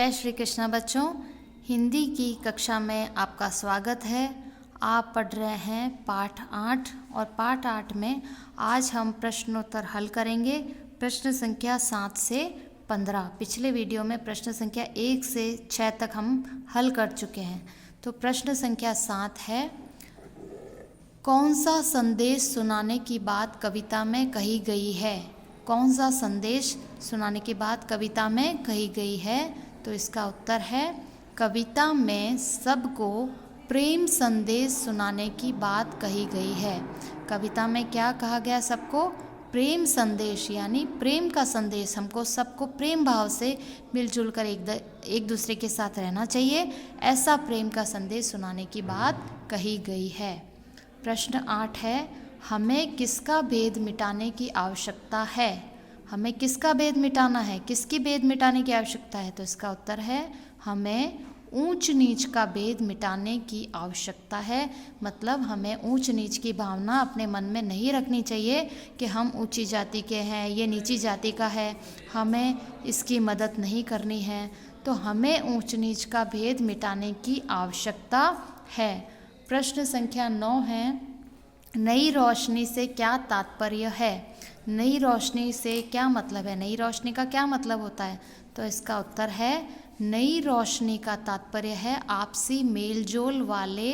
जय श्री कृष्ण बच्चों, हिंदी की कक्षा में आपका स्वागत है। आप पढ़ रहे हैं पाठ 8 और पाठ 8 में आज हम प्रश्नोत्तर हल करेंगे। प्रश्न संख्या 7 से 15। पिछले वीडियो में प्रश्न संख्या 1 से 6 तक हम हल कर चुके हैं। तो प्रश्न संख्या 7 है, कौन सा संदेश सुनाने की बात कविता में कही गई है? कौन सा संदेश सुनाने की बात कविता में कही गई है? तो इसका उत्तर है, कविता में सबको प्रेम संदेश सुनाने की बात कही गई है। कविता में क्या कहा गया? सबको प्रेम संदेश, यानी प्रेम का संदेश। हमको सबको प्रेम भाव से मिलजुल कर एक दूसरे के साथ रहना चाहिए, ऐसा प्रेम का संदेश सुनाने की बात कही गई है। प्रश्न 8 है, हमें किसका भेद मिटाने की आवश्यकता है? हमें किसका भेद मिटाना है? किसकी भेद मिटाने की आवश्यकता है? तो इसका उत्तर है, हमें ऊंच नीच का भेद मिटाने की आवश्यकता है। मतलब हमें ऊंच नीच की भावना अपने मन में नहीं रखनी चाहिए कि हम ऊंची जाति के हैं, ये नीची जाति का है, हमें इसकी मदद नहीं करनी है। तो हमें ऊंच नीच का भेद मिटाने की आवश्यकता है। प्रश्न संख्या 9 है, नई रोशनी से क्या तात्पर्य है? नई रोशनी से क्या मतलब है? नई रोशनी का क्या मतलब होता है? तो इसका उत्तर है, नई रोशनी का तात्पर्य है आपसी मेलजोल वाले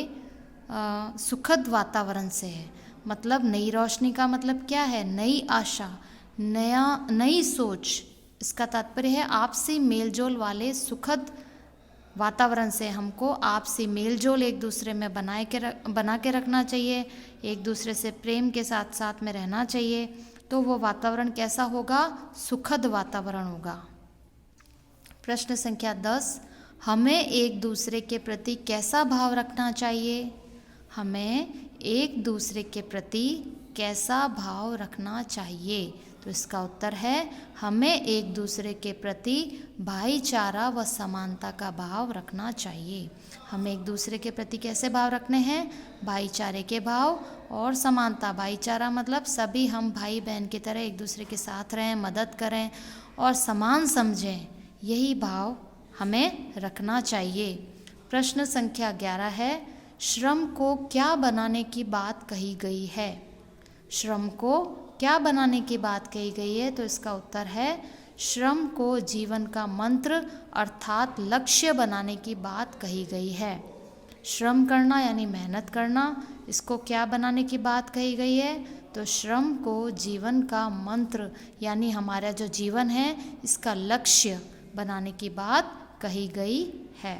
सुखद वातावरण से है। मतलब नई रोशनी का मतलब क्या है? नई आशा, नई सोच। इसका तात्पर्य है आपसी मेलजोल वाले सुखद वातावरण से। हमको आपसी मेलजोल एक दूसरे में बना के रखना चाहिए, एक दूसरे से प्रेम के साथ साथ में रहना चाहिए। तो वो वातावरण कैसा होगा? सुखद वातावरण होगा। प्रश्न संख्या 10, हमें एक दूसरे के प्रति कैसा भाव रखना चाहिए? हमें एक दूसरे के प्रति कैसा भाव रखना चाहिए? तो इसका उत्तर है, हमें एक दूसरे के प्रति भाईचारा व समानता का भाव रखना चाहिए। हमें एक दूसरे के प्रति कैसे भाव रखने हैं? भाईचारे के भाव और समानता। भाईचारा मतलब सभी हम भाई बहन की तरह एक दूसरे के साथ रहें, मदद करें और समान समझें, यही भाव हमें रखना चाहिए। प्रश्न संख्या 11 है, श्रम को क्या बनाने की बात कही गई है? श्रम को क्या बनाने की बात कही गई है? तो इसका उत्तर है, श्रम को जीवन का मंत्र अर्थात लक्ष्य बनाने की बात कही गई है। श्रम करना यानी मेहनत करना, इसको क्या बनाने की बात कही गई है? तो श्रम को जीवन का मंत्र यानी हमारा जो जीवन है इसका लक्ष्य बनाने की बात कही गई है।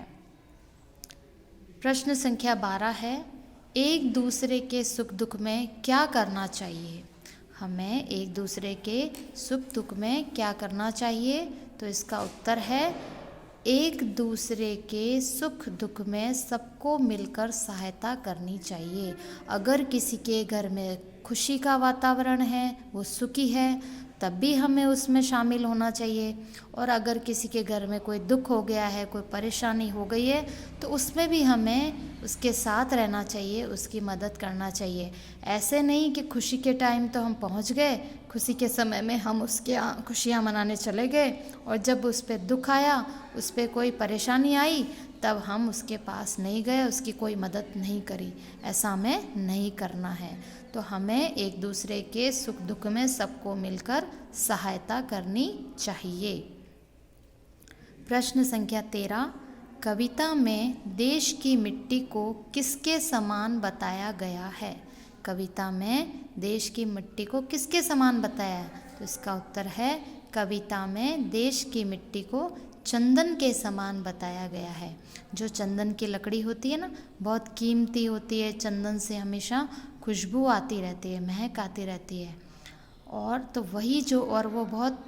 प्रश्न संख्या 12 है, एक दूसरे के सुख दुख में क्या करना चाहिए? हमें एक दूसरे के सुख दुख में क्या करना चाहिए? तो इसका उत्तर है, एक दूसरे के सुख दुख में सबको मिलकर सहायता करनी चाहिए। अगर किसी के घर में खुशी का वातावरण है, वो सुखी है, तब भी हमें उसमें शामिल होना चाहिए। और अगर किसी के घर में कोई दुख हो गया है, कोई परेशानी हो गई है, तो उसमें भी हमें उसके साथ रहना चाहिए, उसकी मदद करना चाहिए। ऐसे नहीं कि खुशी के टाइम तो हम पहुंच गए, खुशी के समय में हम उसके खुशियां मनाने चले गए और जब उस पर दुख आया, उस पर कोई परेशानी आई, तब हम उसके पास नहीं गए, उसकी कोई मदद नहीं करी। ऐसा हमें नहीं करना है। तो हमें एक दूसरे के सुख दुख में सबको मिलकर सहायता करनी चाहिए। प्रश्न संख्या 13, कविता में देश की मिट्टी को किसके समान बताया गया है? कविता में देश की मिट्टी को किसके समान बताया है? तो इसका उत्तर है, कविता में देश की मिट्टी को चंदन के समान बताया गया है। जो चंदन की लकड़ी होती है ना, बहुत कीमती होती है। चंदन से हमेशा खुशबू आती रहती है, महक आती रहती है। और तो वही और वो बहुत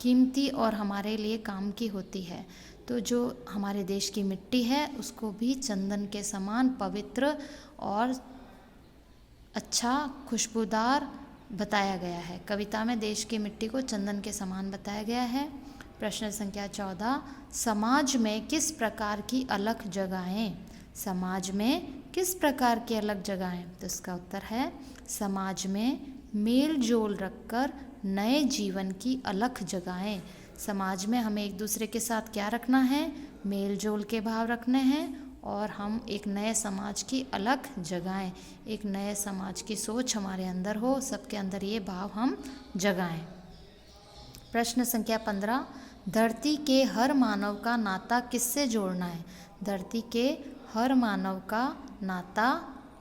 कीमती और हमारे लिए काम की होती है। तो जो हमारे देश की मिट्टी है उसको भी चंदन के समान पवित्र और अच्छा खुशबूदार बताया गया है। कविता में देश की मिट्टी को चंदन के समान बताया गया है। प्रश्न संख्या 14, समाज में किस प्रकार की अलग जगहें? समाज में किस प्रकार की अलग जगहें? तो इसका उत्तर है, समाज में मेल जोल रखकर नए जीवन की अलग जगहें। समाज में हमें एक दूसरे के साथ क्या रखना है, मेल जोल के भाव रखने हैं और हम एक नए समाज की अलग जगाएं, एक नए समाज की सोच हमारे अंदर हो, सबके अंदर ये भाव हम जगाएं। प्रश्न संख्या 15, धरती के हर मानव का नाता किससे जोड़ना है? धरती के हर मानव का नाता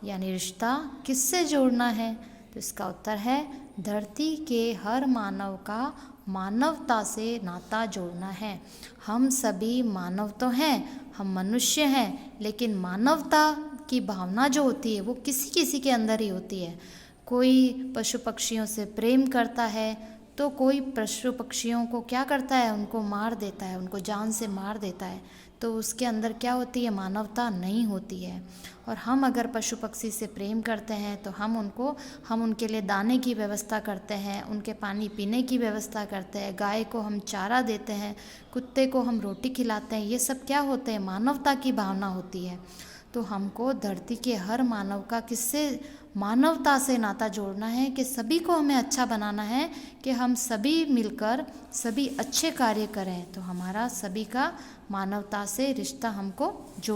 यानी रिश्ता किससे जोड़ना है? तो इसका उत्तर है धरती के हर मानव का मानवता से नाता जोड़ना है। हम सभी मानव तो हैं, हम मनुष्य हैं, लेकिन मानवता की भावना जो होती है वो किसी किसी के अंदर ही होती है। कोई पशु पक्षियों से प्रेम करता है तो कोई पशु पक्षियों को क्या करता है, उनको मार देता है, उनको जान से मार देता है। तो उसके अंदर क्या होती है, मानवता नहीं होती है। और हम अगर पशु पक्षी से प्रेम करते हैं तो हम उनके लिए दाने की व्यवस्था करते हैं, उनके पानी पीने की व्यवस्था करते हैं, गाय को हम चारा देते हैं, कुत्ते को हम रोटी खिलाते हैं। ये सब क्या होते हैं, मानवता की भावना होती है। तो हमको धरती के हर मानव का किससे, मानवता से नाता जोड़ना है कि सभी को हमें अच्छा बनाना है, कि हम सभी मिलकर सभी अच्छे कार्य करें। तो हमारा सभी का मानवता से रिश्ता हमको जोड़